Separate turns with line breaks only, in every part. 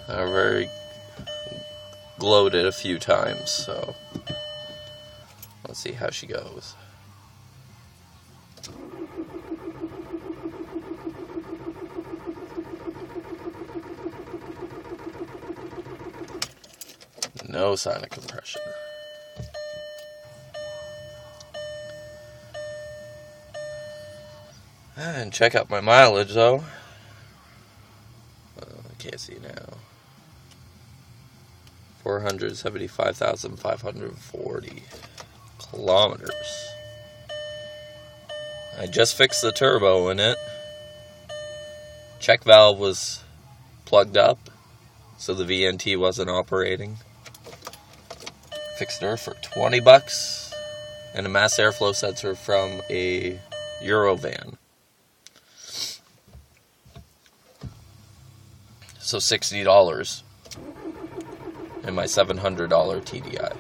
I've already glowed it a few times, so let's see how she goes. No sign of compression. And check out my mileage though. I can't see now. 475,540 kilometers. I just fixed the turbo in it. Check valve was plugged up, so the VNT wasn't operating. Fixed her for $20 and a mass airflow sensor from a Eurovan. So $60 in my $700 TDI.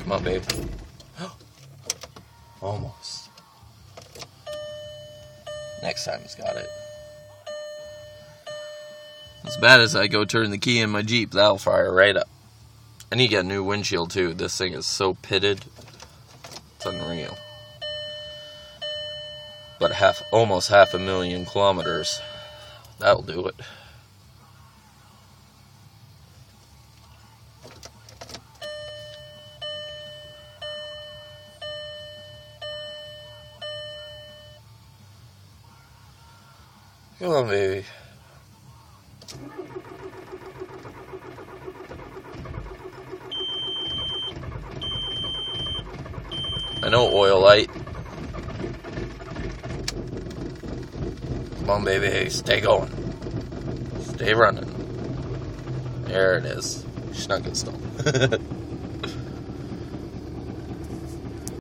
Come on, babe. Almost. Next time it's got it. As bad as I go turn the key in my Jeep, that'll fire right up. I need to get a new windshield too. This thing is so pitted. It's unreal. But almost 500,000 kilometers. That'll do it. Come on, baby. I know oil light. Come on, baby. Stay going. Stay running. There it is. Snug install.